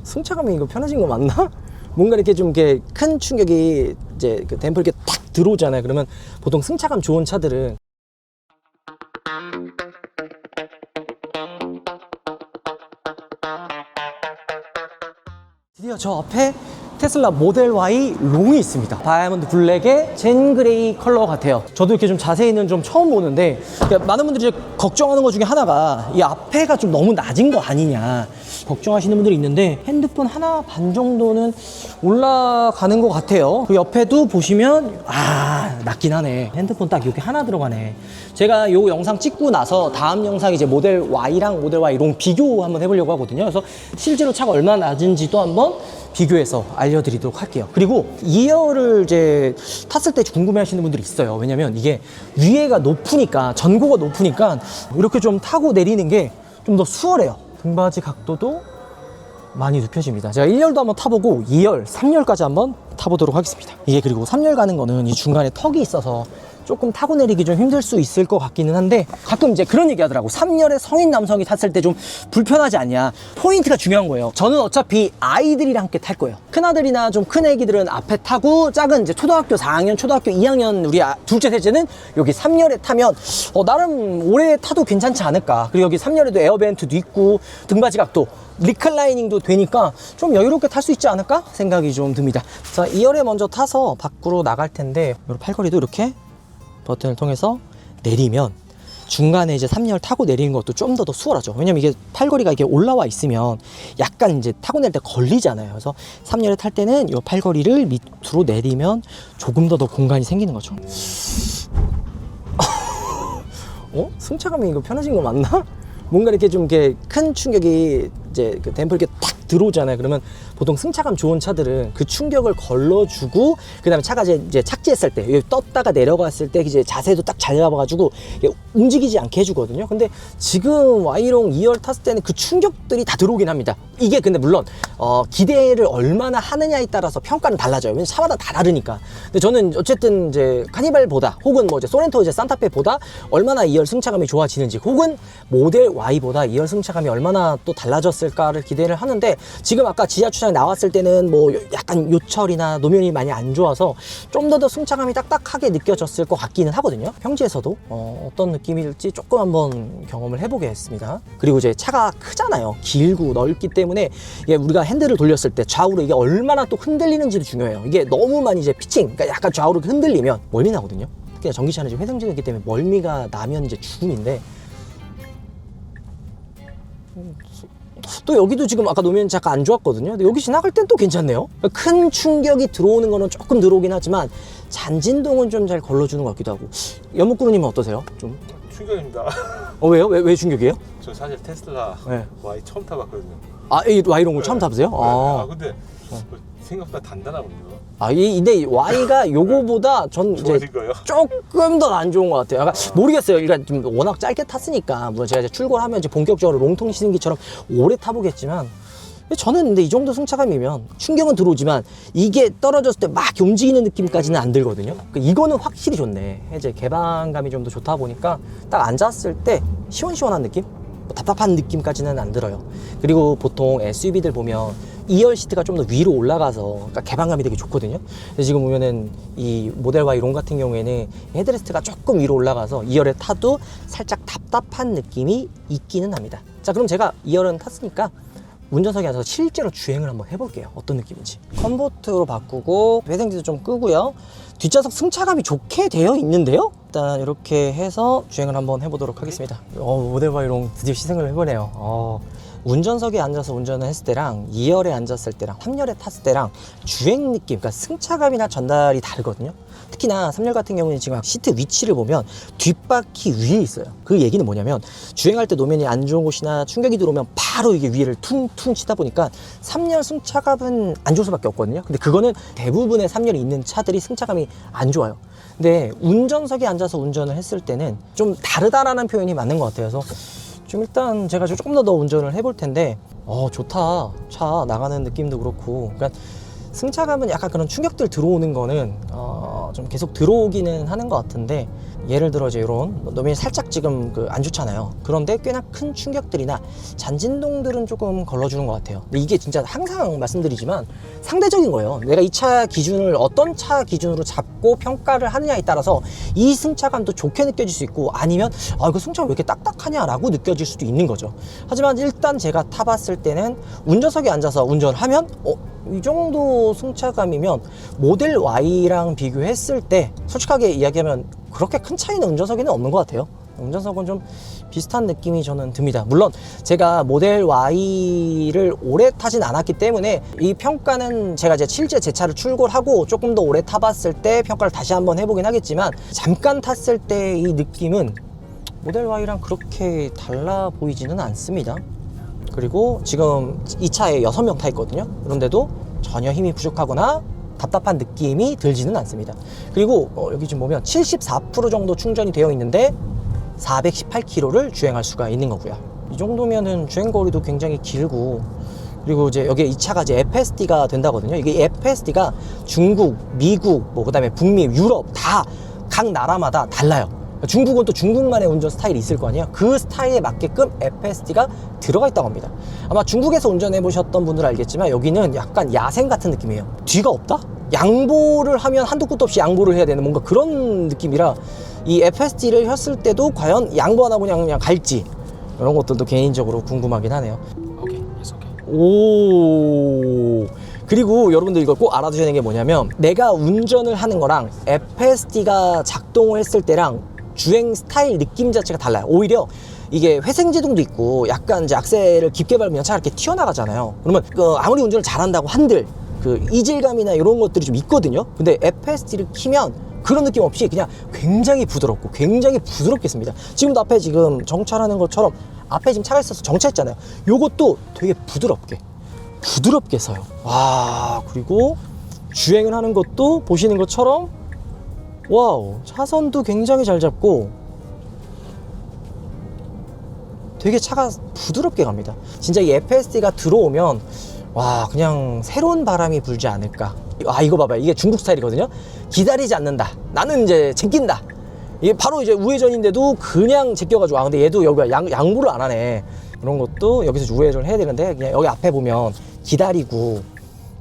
승차감이 이거 편해진 거 맞나? 뭔가 이렇게 좀 이렇게 큰 충격이 이제 그 댐퍼 이렇게 탁 들어오잖아요. 그러면 보통 승차감 좋은 차들은 드디어 저 앞에 테슬라 모델 Y 롱이 있습니다. 다이아몬드 블랙의 젠 그레이 컬러 같아요. 저도 이렇게 좀 자세히는 좀 처음 보는데, 그러니까 많은 분들이 이제 걱정하는 것 중에 하나가 이 앞에가 좀 너무 낮은 거 아니냐 걱정하시는 분들이 있는데, 핸드폰 하나 반 정도는 올라가는 것 같아요. 그 옆에도 보시면 낮긴 하네. 핸드폰 딱 여기 하나 들어가네. 제가 요 영상 찍고 나서 다음 영상 이제 모델 Y랑 모델 Y 롱 비교 한번 해보려고 하거든요. 그래서 실제로 차가 얼마나 낮은지도 한번 비교해서 알려드리도록 할게요. 그리고 2열을 이제 탔을 때 궁금해 하시는 분들이 있어요. 왜냐면 이게 위에가 높으니까, 전고가 높으니까 이렇게 좀 타고 내리는 게 좀 더 수월해요. 등받이 각도도 많이 눕혀집니다. 제가 1열도 한번 타보고 2열, 3열까지 한번 타보도록 하겠습니다. 이게 그리고 3열 가는 거는 이 중간에 턱이 있어서 조금 타고 내리기 좀 힘들 수 있을 것 같기는 한데, 가끔 이제 그런 얘기 하더라고. 3열에 성인 남성이 탔을 때 좀 불편하지 않냐. 포인트가 중요한 거예요. 저는 어차피 아이들이랑 함께 탈 거예요. 큰아들이나 좀 큰 애기들은 앞에 타고, 작은 이제 초등학교 4학년, 초등학교 2학년 우리 둘째 셋째는 여기 3열에 타면 나름 오래 타도 괜찮지 않을까. 그리고 여기 3열에도 에어벤트도 있고 등받이 각도 리클라이닝도 되니까 좀 여유롭게 탈 수 있지 않을까 생각이 좀 듭니다. 자, 2열에 먼저 타서 밖으로 나갈 텐데, 이 팔걸이도 이렇게 버튼을 통해서 내리면 중간에 이제 3열 타고 내리는 것도 좀 더 수월하죠. 왜냐면 이게 팔걸이가 이게 올라와 있으면 약간 이제 타고 낼 때 걸리잖아요. 그래서 3열에 탈 때는 이 팔걸이를 밑으로 내리면 조금 더 공간이 생기는 거죠. 승차감이 이거 편해진 거 맞나? 뭔가 이렇게 좀 이렇게 큰 충격이 이제 그 댐퍼 이렇게 탁 들어오잖아요. 그러면 보통 승차감 좋은 차들은 그 충격을 걸러주고, 그 다음에 차가 이제 착지했을 때, 여기 떴다가 내려갔을 때 이제 자세도 딱 잘 잡아가지고 움직이지 않게 해주거든요. 근데 지금 Y롱 2열 탔을 때는 그 충격들이 다 들어오긴 합니다. 이게 근데 물론 기대를 얼마나 하느냐에 따라서 평가는 달라져요. 왜냐면 차마다 다 다르니까. 근데 저는 어쨌든 이제 카니발보다, 혹은 뭐 이제 소렌토, 이제 산타페보다 얼마나 2열 승차감이 좋아지는지, 혹은 모델 Y보다 2열 승차감이 얼마나 또 달라졌을까를 기대를 하는데, 지금 아까 지하 주차장에 나왔을 때는 뭐 약간 요철이나 노면이 많이 안 좋아서 좀 더 승차감이 딱딱하게 느껴졌을 것 같기는 하거든요. 평지에서도 어떤 느낌일지 조금 한번 경험을 해보겠습니다. 그리고 이제 차가 크잖아요. 길고 넓기 때문에 이게 우리가 핸들을 돌렸을 때 좌우로 이게 얼마나 또 흔들리는지도 중요해요. 이게 너무 많이 이제 피칭, 그러니까 약간 좌우로 흔들리면 멀미 나거든요. 특히 전기차는 지금 회생제이기 때문에 멀미가 나면 이제 죽음인데, 또 여기도 지금 아까 노면이 잠깐 안 좋았거든요. 근데 여기 지나갈 땐 또 괜찮네요. 큰 충격이 들어오는 거는 조금 들어오긴 하지만 잔진동은 좀 잘 걸러주는 것 같기도 하고. 연목구루님은 어떠세요? 좀 충격입니다. 왜요? 왜 충격이에요? 저 사실 테슬라 네. Y 처음 타봤거든요. 이 Y롱을 처음 타보세요? 근데 생각보다 단단하군요. 근데 Y가 요거보다 전 이제 좋아질까요? 조금 더 안 좋은 것 같아요. 약간 모르겠어요. 그러니까 좀 워낙 짧게 탔으니까, 물론 제가 이제 출고를 하면 이제 본격적으로 롱통 시승기처럼 오래 타보겠지만, 저는 근데 이 정도 승차감이면 충격은 들어오지만 이게 떨어졌을 때 막 움직이는 느낌까지는 안 들거든요. 이거는 확실히 좋네. 이제 개방감이 좀 더 좋다 보니까 딱 앉았을 때 시원시원한 느낌? 뭐 답답한 느낌까지는 안 들어요. 그리고 보통 SUV들 보면 2열 시트가 좀 더 위로 올라가서, 그러니까 개방감이 되게 좋거든요. 근데 지금 보면은 이 모델 Y 롱 같은 경우에는 헤드레스트가 조금 위로 올라가서 2열에 타도 살짝 답답한 느낌이 있기는 합니다. 자, 그럼 제가 2열은 탔으니까 운전석에 앉아서 실제로 주행을 한번 해볼게요. 어떤 느낌인지. 컴포트로 바꾸고 회생지도 좀 끄고요. 뒷좌석 승차감이 좋게 되어 있는데요. 일단 이렇게 해서 주행을 한번 해보도록 하겠습니다. 모델 Y 롱 드디어 시승을 해보네요. 운전석에 앉아서 운전을 했을 때랑 2열에 앉았을 때랑 3열에 탔을 때랑 주행 느낌, 그러니까 승차감이나 전달이 다르거든요. 특히나 3열 같은 경우는 지금 시트 위치를 보면 뒷바퀴 위에 있어요. 그 얘기는 뭐냐면, 주행할 때 노면이 안 좋은 곳이나 충격이 들어오면 바로 이게 위를 퉁퉁 치다 보니까 3열 승차감은 안 좋을 수밖에 없거든요. 근데 그거는 대부분의 3열이 있는 차들이 승차감이 안 좋아요. 근데 운전석에 앉아서 운전을 했을 때는 좀 다르다라는 표현이 맞는 것 같아요. 그래서 좀 일단 제가 조금 더 운전을 해볼 텐데, 좋다. 차 나가는 느낌도 그렇고. 그러니까 승차감은 약간 그런 충격들 들어오는 거는 좀 계속 들어오기는 하는 것 같은데, 예를 들어 이제 이런 노면이 살짝 지금 안 좋잖아요. 그런데 꽤나 큰 충격들이나 잔진동들은 조금 걸러주는 것 같아요. 근데 이게 진짜 항상 말씀드리지만 상대적인 거예요. 내가 이 차 기준을 어떤 차 기준으로 잡고 평가를 하느냐에 따라서 이 승차감도 좋게 느껴질 수 있고, 아니면 이거 승차감 왜 이렇게 딱딱하냐라고 느껴질 수도 있는 거죠. 하지만 일단 제가 타봤을 때는 운전석에 앉아서 운전을 하면 이 정도 승차감이면 모델 Y랑 비교했을 때 솔직하게 이야기하면 그렇게 큰 차이는 운전석에는 없는 것 같아요. 운전석은 좀 비슷한 느낌이 저는 듭니다. 물론 제가 모델 Y를 오래 타진 않았기 때문에 이 평가는 제가 이제 실제 제 차를 출고를 하고 조금 더 오래 타봤을 때 평가를 다시 한번 해보긴 하겠지만, 잠깐 탔을 때 이 느낌은 모델 Y랑 그렇게 달라 보이지는 않습니다. 그리고 지금 이 차에 6명 타 있거든요. 그런데도 전혀 힘이 부족하거나 답답한 느낌이 들지는 않습니다. 그리고 여기 지금 보면 74% 정도 충전이 되어 있는데 418km를 주행할 수가 있는 거고요. 이 정도면은 주행거리도 굉장히 길고, 그리고 이제 여기에 이 차가 이제 FSD가 된다거든요. 이게 FSD가 중국, 미국, 그다음에 북미, 유럽 다 각 나라마다 달라요. 중국은 또 중국만의 운전 스타일이 있을 거 아니에요. 그 스타일에 맞게끔 FSD가 들어가 있다고 합니다. 아마 중국에서 운전해 보셨던 분들은 알겠지만 여기는 약간 야생 같은 느낌이에요. 뒤가 없다? 양보를 하면 한도 끝도 없이 양보를 해야 되는 뭔가 그런 느낌이라, 이 FSD를 혔을 때도 과연 양보 안 하고 그냥 갈지, 이런 것들도 개인적으로 궁금하긴 하네요. Okay, it's okay. 오, 그리고 여러분들 이걸 꼭 알아두셔야 되는 게 뭐냐면, 내가 운전을 하는 거랑 FSD가 작동을 했을 때랑 주행 스타일 느낌 자체가 달라요. 오히려 이게 회생제동도 있고 약간 이제 악셀을 깊게 밟으면 차가 이렇게 튀어나가잖아요. 그러면 아무리 운전을 잘한다고 한들 이질감이나 이런 것들이 좀 있거든요. 근데 FSD를 키면 그런 느낌 없이 그냥 굉장히 부드럽고 굉장히 부드럽게 씁니다. 지금도 앞에 지금 정차하는 것처럼 앞에 지금 차가 있어서 정차했잖아요. 요것도 되게 부드럽게 서요. 와, 그리고 주행을 하는 것도 보시는 것처럼 와우, 차선도 굉장히 잘 잡고 되게 차가 부드럽게 갑니다. 진짜 이 FSD가 들어오면 와, 그냥 새로운 바람이 불지 않을까. 이거 봐봐요. 이게 중국 스타일이거든요. 기다리지 않는다. 나는 이제 제낀다. 이게 바로 이제 우회전인데도 그냥 제껴가지고, 근데 얘도 여기가 양보를 안 하네. 그런 것도 여기서 우회전을 해야 되는데, 그냥 여기 앞에 보면 기다리고,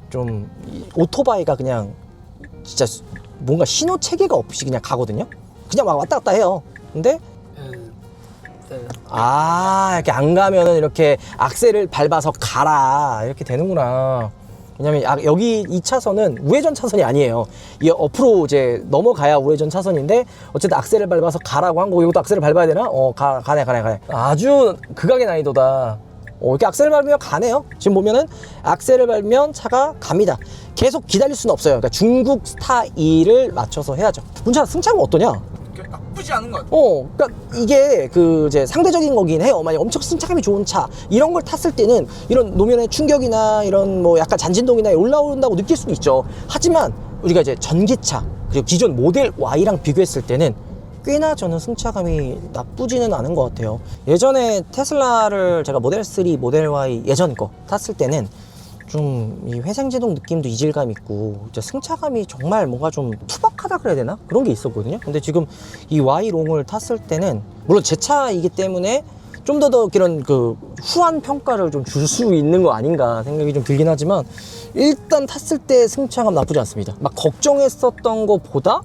좀 오토바이가 그냥 진짜 뭔가 신호 체계가 없이 그냥 가거든요. 그냥 막 왔다 갔다 해요. 근데 이렇게 안 가면은 이렇게 악셀을 밟아서 가라, 이렇게 되는구나. 왜냐면 여기 이 차선은 우회전 차선이 아니에요. 이게 옆으로 이제 넘어가야 우회전 차선인데, 어쨌든 악셀을 밟아서 가라고 한 거고, 이것도 악셀을 밟아야 되나? 가네. 아주 극악의 난이도다. 이렇게 악셀을 밟으면 가네요. 지금 보면은 악셀을 밟으면 차가 갑니다. 계속 기다릴 수는 없어요. 그러니까 중국 스타일을 맞춰서 해야죠. 문차 승차감 어떠냐? 나쁘지 않은 것 같아. 그러니까 이게 이제 상대적인 거긴 해요. 만약 엄청 승차감이 좋은 차, 이런 걸 탔을 때는 이런 노면의 충격이나 이런 약간 잔진동이나 올라온다고 느낄 수도 있죠. 하지만 우리가 이제 전기차, 그리고 기존 모델 Y랑 비교했을 때는 꽤나 저는 승차감이 나쁘지는 않은 것 같아요. 예전에 테슬라를 제가 모델 3, 모델 Y 예전 거 탔을 때는 좀 이 회생제동 느낌도 이질감 있고, 승차감이 정말 뭔가 좀 투박하다 그래야 되나? 그런 게 있었거든요. 근데 지금 이 Y롱을 탔을 때는, 물론 제 차이기 때문에 좀 더 그런 후한 평가를 좀 줄 수 있는 거 아닌가 생각이 좀 들긴 하지만, 일단 탔을 때 승차감 나쁘지 않습니다. 막 걱정했었던 것보다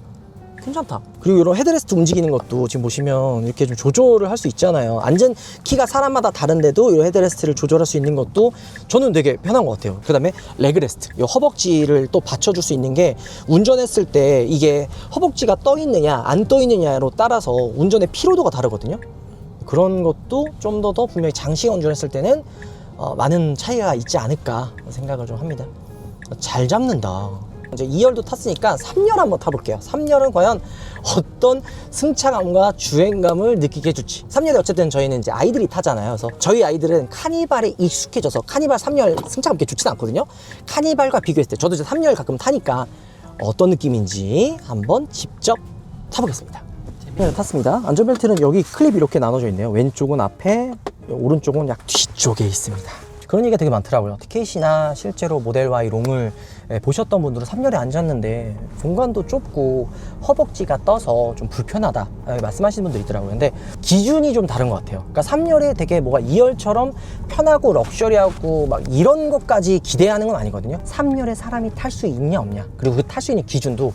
괜찮다. 그리고 이런 헤드레스트 움직이는 것도 지금 보시면 이렇게 좀 조절을 할 수 있잖아요. 안전 키가 사람마다 다른데도 이 헤드레스트를 조절할 수 있는 것도 저는 되게 편한 것 같아요. 그 다음에 레그레스트, 이 허벅지를 또 받쳐줄 수 있는 게, 운전했을 때 이게 허벅지가 떠 있느냐 안 떠 있느냐로 따라서 운전의 피로도가 다르거든요. 그런 것도 좀 더 분명히 장시간 운전했을 때는 많은 차이가 있지 않을까 생각을 좀 합니다. 잘 잡는다. 이제 2열도 탔으니까 3열 한번 타볼게요. 3열은 과연 어떤 승차감과 주행감을 느끼게 해줄지. 3열에 어쨌든 저희는 이제 아이들이 타잖아요. 그래서 저희 아이들은 카니발에 익숙해져서 카니발 3열 승차감 그렇게 좋지는 않거든요. 카니발과 비교했을 때 저도 이제 3열 가끔 타니까 어떤 느낌인지 한번 직접 타보겠습니다. 네, 탔습니다. 안전벨트는 여기 클립이 이렇게 나눠져 있네요. 왼쪽은 앞에, 오른쪽은 약 뒤쪽에 있습니다. 그런 얘기가 되게 많더라고요. TKC나 실제로 모델 Y 롱을 보셨던 분들은 3열에 앉았는데 공간도 좁고 허벅지가 떠서 좀 불편하다 말씀하시는 분들이 있더라고요. 근데 기준이 좀 다른 것 같아요. 그러니까 3열에 되게 뭐가 2열처럼 편하고 럭셔리하고 막 이런 것까지 기대하는 건 아니거든요. 3열에 사람이 탈 수 있냐 없냐, 그리고 그 탈 수 있는 기준도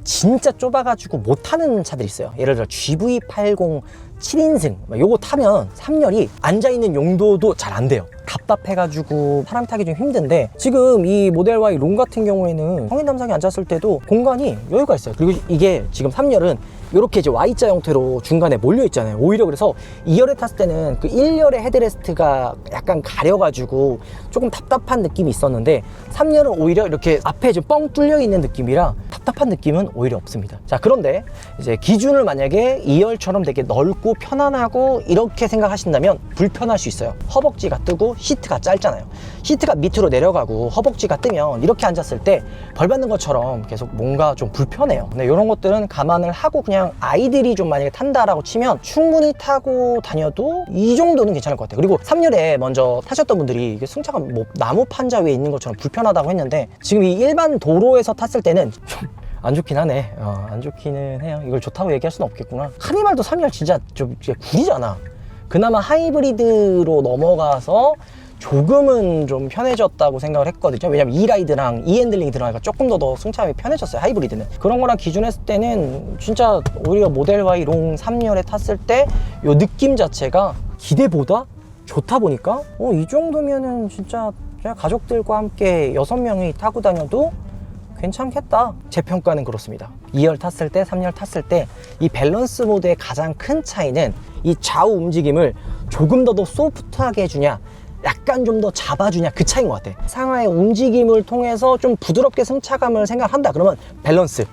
진짜 좁아가지고 못 타는 차들이 있어요. 예를 들어 GV80 7인승 요거 타면 3열이 앉아있는 용도도 잘 안 돼요. 답답해가지고 사람 타기 좀 힘든데, 지금 이 모델 Y 롱 같은 경우에는 성인 남성이 앉았을 때도 공간이 여유가 있어요. 그리고 이게 지금 3열은 이렇게 이제 Y자 형태로 중간에 몰려 있잖아요. 오히려 그래서 2열에 탔을 때는 그 1열의 헤드레스트가 약간 가려가지고 조금 답답한 느낌이 있었는데, 3열은 오히려 이렇게 앞에 좀 뻥 뚫려 있는 느낌이라 답답한 느낌은 오히려 없습니다. 자, 그런데 이제 기준을 만약에 2열처럼 되게 넓고 편안하고 이렇게 생각하신다면 불편할 수 있어요. 허벅지가 뜨고 시트가 짧잖아요. 시트가 밑으로 내려가고 허벅지가 뜨면 이렇게 앉았을 때 벌 받는 것처럼 계속 뭔가 좀 불편해요. 근데 이런 것들은 감안을 하고 그냥 아이들이 좀 만약에 탄다라고 치면 충분히 타고 다녀도 이 정도는 괜찮을 것 같아요. 그리고 3열에 먼저 타셨던 분들이 이게 승차가 뭐 나무 판자 위에 있는 것처럼 불편하다고 했는데, 지금 이 일반 도로에서 탔을 때는 좀 안 좋긴 하네. 안 좋기는 해요. 이걸 좋다고 얘기할 수는 없겠구나. 카니발도 3열 진짜 좀 구리잖아. 그나마 하이브리드로 넘어가서 조금은 좀 편해졌다고 생각을 했거든요. 왜냐면 E-라이드랑 E-핸들링이 들어가니까 조금 더 승차감이 편해졌어요, 하이브리드는. 그런 거랑 기준했을 때는 진짜 오히려 모델 Y 롱 3열에 탔을 때 요 느낌 자체가 기대보다 좋다 보니까 이 정도면은 진짜 가족들과 함께 6명이 타고 다녀도 괜찮겠다. 제 평가는 그렇습니다. 2열 탔을 때, 3열 탔을 때 이 밸런스 모드의 가장 큰 차이는 이 좌우 움직임을 조금 더 소프트하게 해주냐, 약간 좀 더 잡아주냐, 그 차이인 것 같아. 상하의 움직임을 통해서 좀 부드럽게 승차감을 생각한다 그러면 밸런스.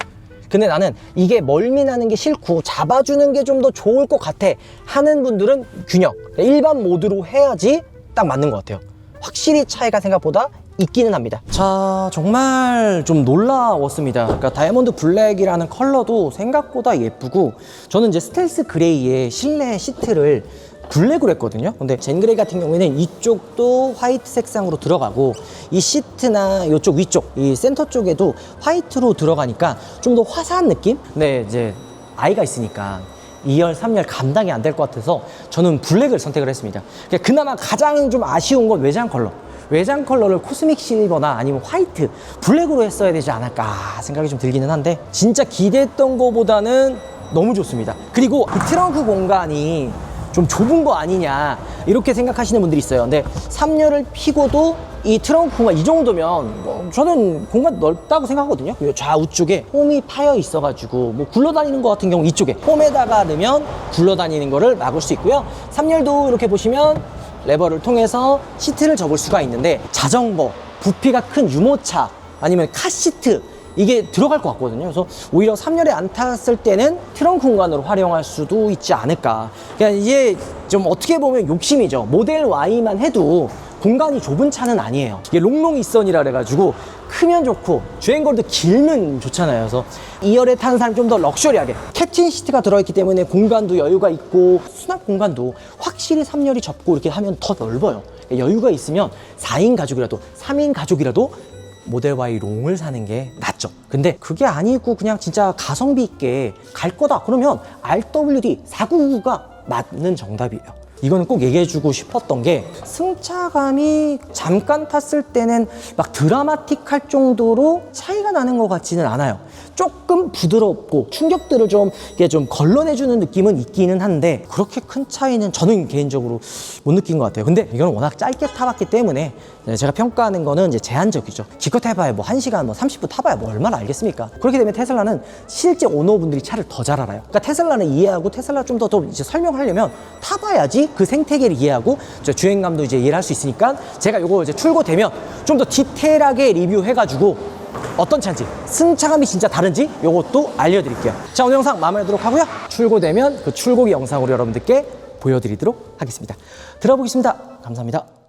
근데 나는 이게 멀미나는 게 싫고 잡아주는 게 좀 더 좋을 것 같아 하는 분들은 균형, 일반 모드로 해야지 딱 맞는 것 같아요. 확실히 차이가 생각보다 있기는 합니다. 자, 정말 좀 놀라웠습니다. 그러니까 다이아몬드 블랙이라는 컬러도 생각보다 예쁘고, 저는 이제 스텔스 그레이의 실내 시트를 블랙으로 했거든요. 근데 젠그레이 같은 경우에는 이쪽도 화이트 색상으로 들어가고, 이 시트나 이쪽 위쪽, 이 센터 쪽에도 화이트로 들어가니까 좀 더 화사한 느낌? 근데 이제 아이가 있으니까 2열, 3열 감당이 안 될 것 같아서 저는 블랙을 선택을 했습니다. 그나마 가장 좀 아쉬운 건 외장 컬러. 외장 컬러를 코스믹 실버나 아니면 화이트, 블랙으로 했어야 되지 않을까 생각이 좀 들기는 한데, 진짜 기대했던 것보다는 너무 좋습니다. 그리고 이 트렁크 공간이 좀 좁은 거 아니냐 이렇게 생각하시는 분들이 있어요. 근데 3열을 피고도 이 트렁크 공간 이 정도면 저는 공간 넓다고 생각하거든요. 좌우쪽에 홈이 파여 있어가지고 뭐 굴러다니는 거 같은 경우 이쪽에 홈에다가 넣으면 굴러다니는 거를 막을 수 있고요. 3열도 이렇게 보시면 레버를 통해서 시트를 접을 수가 있는데, 자전거, 부피가 큰 유모차 아니면 카시트 이게 들어갈 것 같거든요. 그래서 오히려 3열에 안 탔을 때는 트렁크 공간으로 활용할 수도 있지 않을까. 그러니까 이게 좀 어떻게 보면 욕심이죠. 모델 Y만 해도 공간이 좁은 차는 아니에요. 이게 롱롱 이선이라 그래가지고 크면 좋고 주행거리도 길면 좋잖아요. 그래서 2열에 타는 사람이 좀 더 럭셔리하게, 캡틴 시트가 들어있기 때문에 공간도 여유가 있고 수납 공간도 확실히 3열이 접고 이렇게 하면 더 넓어요. 여유가 있으면 4인 가족이라도 3인 가족이라도 모델 Y 롱을 사는 게 낫죠. 근데 그게 아니고 그냥 진짜 가성비 있게 갈 거다 그러면 RWD 499가 맞는 정답이에요. 이거는 꼭 얘기해주고 싶었던 게, 승차감이 잠깐 탔을 때는 막 드라마틱할 정도로 차이가 나는 것 같지는 않아요. 조금 부드럽고 충격들을 좀 이게 좀 걸러내주는 느낌은 있기는 한데, 그렇게 큰 차이는 저는 개인적으로 못 느낀 것 같아요. 근데 이건 워낙 짧게 타봤기 때문에 제가 평가하는 거는 이제 제한적이죠. 기껏 해봐야 뭐 1시간 뭐 30분 타봐야 뭐 얼마나 알겠습니까? 그렇기 때문에 테슬라는 실제 오너분들이 차를 더 잘 알아요. 그러니까 테슬라는 이해하고, 테슬라 좀 더 이제 설명하려면 타봐야지 그 생태계를 이해하고 주행감도 이제 이해를 할 수 있으니까, 제가 요거 이제 출고되면 좀 더 디테일하게 리뷰해가지고 어떤 차인지, 승차감이 진짜 다른지 요것도 알려드릴게요. 자, 오늘 영상 마무리하도록 하고요. 출고되면 그 출고기 영상으로 여러분들께 보여드리도록 하겠습니다. 들어보겠습니다. 감사합니다.